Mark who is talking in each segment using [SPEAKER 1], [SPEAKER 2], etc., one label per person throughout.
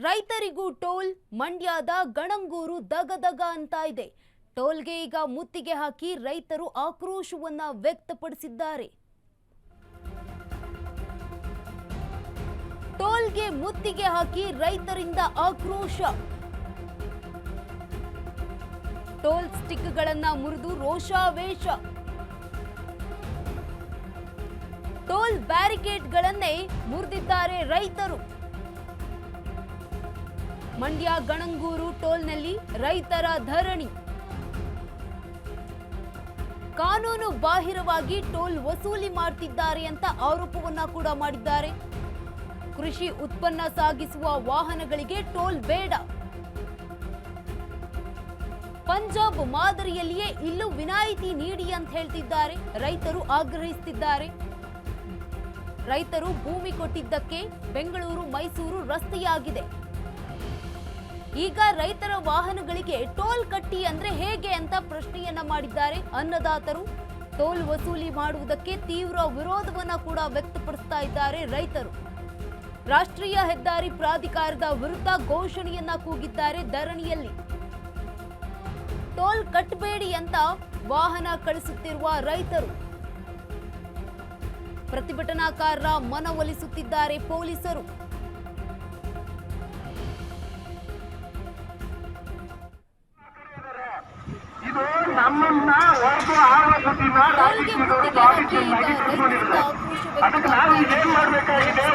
[SPEAKER 1] ರೈತರಿಗೂ ಟೋಲ್, ಮಂಡ್ಯದ ಗಣಂಗೂರು ದಗದಗ ಅಂತ ಇದೆ. ಟೋಲ್ಗೆ ಈಗ ಮುತ್ತಿಗೆ ಹಾಕಿ ರೈತರು ಆಕ್ರೋಶವನ್ನ ವ್ಯಕ್ತಪಡಿಸಿದ್ದಾರೆ. ಟೋಲ್ಗೆ ಮುತ್ತಿಗೆ ಹಾಕಿ ರೈತರಿಂದ ಆಕ್ರೋಶ. ಟೋಲ್ ಸ್ಟಿಕ್ಗಳನ್ನ ಮುರಿದು ರೋಷಾವೇಶ. ಟೋಲ್ ಬ್ಯಾರಿಕೇಡ್ಗಳನ್ನೇ ಮುರಿದಿದ್ದಾರೆ ರೈತರು. ಮಂಡ್ಯ ಗಣಂಗೂರು ಟೋಲ್ನಲ್ಲಿ ರೈತರ ಧರಣಿ. ಕಾನೂನು ಬಾಹಿರವಾಗಿ ಟೋಲ್ ವಸೂಲಿ ಮಾಡ್ತಿದ್ದಾರೆ ಅಂತ ಆರೋಪವನ್ನ ಕೂಡ ಮಾಡಿದ್ದಾರೆ. ಕೃಷಿ ಉತ್ಪನ್ನ ಸಾಗಿಸುವ ವಾಹನಗಳಿಗೆ ಟೋಲ್ ಬೇಡ, ಪಂಜಾಬ್ ಮಾದರಿಯಲ್ಲಿಯೇ ಇಲ್ಲೂ ವಿನಾಯಿತಿ ನೀಡಿ ಅಂತ ಹೇಳ್ತಿದ್ದಾರೆ. ರೈತರು ಆಗ್ರಹಿಸುತ್ತಿದ್ದಾರೆ. ರೈತರು ಭೂಮಿ ಕೊಟ್ಟಿದ್ದಕ್ಕೆ ಬೆಂಗಳೂರು ಮೈಸೂರು ರಸ್ತೆಯಾಗಿದೆ. ಈಗ ರೈತರ ವಾಹನಗಳಿಗೆ ಟೋಲ್ ಕಟ್ಟಿ ಅಂದ್ರೆ ಹೇಗೆ ಅಂತ ಪ್ರಶ್ನೆಯನ್ನ ಮಾಡಿದ್ದಾರೆ ಅನ್ನದಾತರು. ಟೋಲ್ ವಸೂಲಿ ಮಾಡುವುದಕ್ಕೆ ತೀವ್ರ ವಿರೋಧವನ್ನ ಕೂಡ ವ್ಯಕ್ತಪಡಿಸ್ತಾ ಇದ್ದಾರೆ ರೈತರು. ರಾಷ್ಟ್ರೀಯ ಹೆದ್ದಾರಿ ಪ್ರಾಧಿಕಾರದ ವಿರುದ್ಧ ಘೋಷಣೆಯನ್ನ ಕೂಗಿದ್ದಾರೆ ಧರಣಿಯಲ್ಲಿ. ಟೋಲ್ ಕಟ್ಟಬೇಡಿ ಅಂತ ವಾಹನ ಕಳಿಸುತ್ತಿರುವ ರೈತರು. ಪ್ರತಿಭಟನಾಕಾರರ ಮನವೊಲಿಸುತ್ತಿದ್ದಾರೆ ಪೊಲೀಸರು.
[SPEAKER 2] ಇದು ನಮ್ಮನ್ನ ಹೊರತು ಆರೋಗ್ಯದಿಂದ ಅದಕ್ಕೆ ನಾವು ಏನ್ ಮಾಡ್ಬೇಕಾಗಿದೆ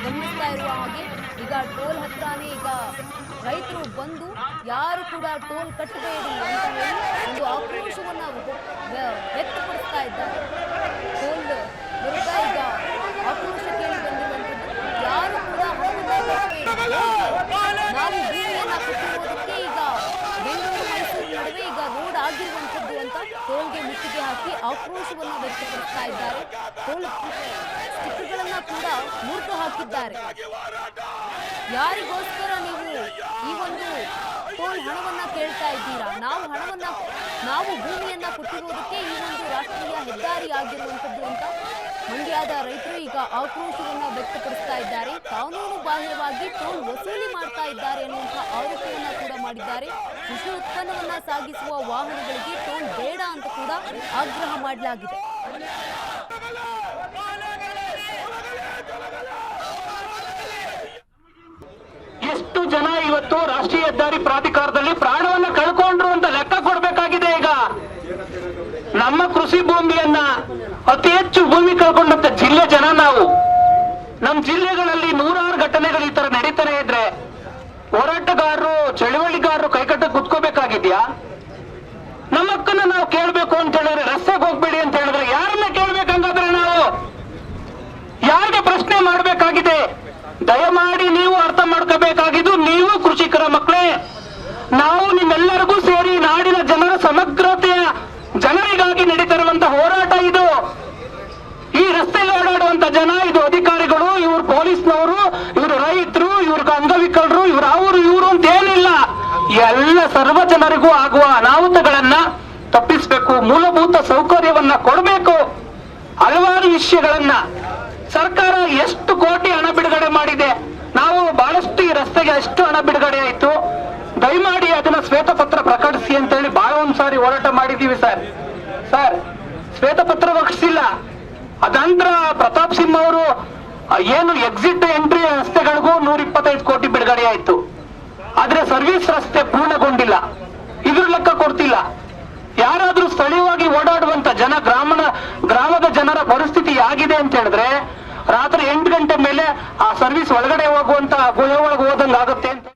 [SPEAKER 1] ಗಮನಿಸ್ತಾ ಇರುವ ಹಾಗೆ ಈಗ ಟೋಲ್ ಹತ್ರನೇ ಈಗ ರೈತರು ಬಂದು ಯಾರು ಕೂಡ ಟೋಲ್ ಕಟ್ಟಬೇಡಿ ಅಂತ ಹೇಳಿ ಒಂದು ಆಕ್ರೋಶವನ್ನ ವ್ಯಕ್ತಪಡಿಸ್ತಾ ಇದ್ದಾರೆ. ಟೋಲ್ ವಿರುದ್ಧ ಈಗ ಆಕ್ರೋಶ ಕೇಳಿ ಬಂದಿರುವಂಥದ್ದು. ಯಾರು ಕೂಡ ನಾವು ಭೂಮಿಯನ್ನ ಕೊಟ್ಟಿರುವುದಕ್ಕೆ ಈಗ ಬೆಂಗಳೂರು ಮೈಸೂರು ನಡುವೆ ಈಗ ರೋಡ್ ಆಗಿರುವಂಥದ್ದು ಅಂತ ಟೋಲ್ಗೆ ಮುತ್ತಿಗೆ ಹಾಕಿ ಆಕ್ರೋಶವನ್ನ ವ್ಯಕ್ತಪಡಿಸ್ತಾ ಇದ್ದಾರೆ. ಟೋಲ್ ಸ್ಟಿಕ್ಗಳನ್ನ ಕೂಡ ಮುರಿದು ಹಾಕಿದ್ದಾರೆ. ಯಾರಿಗೋಸ್ಕರ ನೀವು ಈ ಒಂದು ಟೋಲ್ ಹಣವನ್ನ ಕೇಳ್ತಾ ಇದ್ದೀರಾ? ನಾವು ಭೂಮಿಯನ್ನ ಕೊಟ್ಟಿರುವುದಕ್ಕೆ ಈ ಒಂದು ರಾಷ್ಟ್ರೀಯ ಹೆದ್ದಾರಿ ಆಗಿರುವಂಥದ್ದು ಅಂತ ಮಂಡ್ಯದ ರೈತರು ಈಗ ಆಕ್ರೋಶವನ್ನ ವ್ಯಕ್ತಪಡಿಸ್ತಾ ಇದ್ದಾರೆ. ಕಾನೂನು ಬಾಹಿರವಾಗಿ ಟೋಲ್ ವಸೂಲಿ ಮಾಡ್ತಾ ಇದ್ದಾರೆ ಎನ್ನುವಂತಹ ಆರೋಪವನ್ನ ಕೂಡ ಮಾಡಿದ್ದಾರೆ. ಕೃಷಿ ಉತ್ಪನ್ನವನ್ನ ಸಾಗಿಸುವ ವಾಹನಗಳಿಗೆ ಟೋಲ್ ಬೇಡ ಅಂತ ಕೂಡ ಆಗ್ರಹ ಮಾಡಲಾಗಿದೆ.
[SPEAKER 2] ಎಷ್ಟು ಜನ ಇವತ್ತು ರಾಷ್ಟ್ರೀಯ ಹೆದ್ದಾರಿ ಪ್ರಾಧಿಕಾರದಲ್ಲಿ ಪ್ರಾಣವನ್ನ ಕಳ್ಕೊಂಡ್ರು ಅಂತ ಲೆಕ್ಕ ಕೊಡ್ಬೇಕಾಗಿದೆ. ಈಗ ನಮ್ಮ ಕೃಷಿ ಭೂಮಿಯನ್ನ ಅತಿ ಹೆಚ್ಚು ಭೂಮಿ ಕಳ್ಕೊಂಡಂತ ಜಿಲ್ಲೆ ಜನ ನಾವು. ನಮ್ಮ ಜಿಲ್ಲೆಗಳಲ್ಲಿ ನೂರಾರು ಘಟನೆಗಳು ಈ ತರ ನಡೀತಾನೆ ಇದ್ರೆ ಹೋರಾಟಗಾರರು ಚಳವಳಿಗಾರರು ಕೈಕಟ್ಟ ಕುತ್ಕೋಬೇಕಾಗಿದ್ಯಾ? ನಮ್ಮ ಹಕ್ಕನ್ನ ನಾವು ಕೇಳ್ಬೇಕು ಅಂತ ಹೇಳಿದ್ರೆ ರಸ್ತೆಗೆ ಹೋಗ್ಬೇಡಿ ಅಂತ ಹೇಳಿದ್ರೆ ಯಾರನ್ನ ಕೇಳ್ಬೇಕಂಗಾದ್ರೆ ನಾವು ಯಾರಿಗೆ ಪ್ರಶ್ನೆ ಮಾಡ್ಬೇಕಾಗಿದೆ? ದಯಮಾಡಿ ನೀವು ಅರ್ಥ ಮಾಡ್ಕೋಬೇಕಾಗಿದ್ದು, ನೀವು ಕೃಷಿಕರ ಮಕ್ಕಳೇ, ನಾವು ನಿಮ್ಮೆಲ್ಲರಿಗೂ ಸೇರಿ ನಾಡಿನ ಜನರ ಸಮಗ್ರತೆಯ ಜನರಿಗಾಗಿ ನಡೀತಿರುವಂತಹ ಹೋರಾಟ ಇದು. ಈ ರಸ್ತೆಯಲ್ಲಿ ಓಡಾಡುವಂತ ಜನ, ಇದು ಅಧಿಕಾರಿಗಳು, ಇವರು ಪೊಲೀಸ್ನವರು, ಇವರು ರೈತರು, ಇವ್ರಿಗೆ ಅಂಗವಿಕಲರು, ಇವರು ಅವರು ಇವರು ಅಂತ ಏನಿಲ್ಲ. ಎಲ್ಲ ಸರ್ವ ಜನರಿಗೂ ಆಗುವ ಅನಾಹುತಗಳನ್ನ ತಪ್ಪಿಸಬೇಕು, ಮೂಲಭೂತ ಸೌಕರ್ಯವನ್ನ ಕೊಡಬೇಕು. ಹಲವಾರು ವಿಷಯಗಳನ್ನ ಸರ್ಕಾರ ಎಷ್ಟು ಕೋಟಿ ಹಣ ಬಿಡುಗಡೆ ಮಾಡಿದೆ. ನಾವು ಬಹಳಷ್ಟು ಈ ರಸ್ತೆಗೆ ಎಷ್ಟು ಹಣ ಬಿಡುಗಡೆ ಆಯ್ತು, ದಯಮಾಡಿ ಅದನ್ನ ಶ್ವೇತಪತ್ರ ಪ್ರಕಟಿಸಿ ಅಂತ ಹೇಳಿ ಬಹಳ ಒಂದ್ಸಾರಿ ಹೋರಾಟ ಮಾಡಿದೀವಿ ಸರ್. ಶ್ವೇತಪತ್ರ ಪ್ರಕಟಿಸಿಲ್ಲ. ಅದಂತರ ಪ್ರತಾಪ್ ಸಿಂಹ ಅವರು ಏನು ಎಕ್ಸಿಟ್ ಎಂಟ್ರಿ ರಸ್ತೆಗಳಿಗೂ 125 ಕೋಟಿ ಬಿಡುಗಡೆ ಆಯ್ತು. ಆದ್ರೆ ಸರ್ವಿಸ್ ರಸ್ತೆ ಪೂರ್ಣಗೊಂಡಿಲ್ಲ. ಇದ್ರ ಲೆಕ್ಕ ಕೊಡ್ತಿಲ್ಲ. ಯಾರಾದ್ರೂ ಸ್ಥಳೀಯವಾಗಿ ಓಡಾಡುವಂತ ಜನ, ಗ್ರಾಮದ ಜನರ ಪರಿಸ್ಥಿತಿ ಆಗಿದೆ ಅಂತ ಹೇಳಿದ್ರೆ ರಾತ್ರಿ 8 ಗಂಟೆ ಮೇಲೆ ಆ ಸರ್ವಿಸ್ ಒಳಗಡೆ ಹೋಗುವಂತ ಗುಹೆ ಒಳಗೆ ಹೋದಂಗಾಗುತ್ತೆ ಅಂತ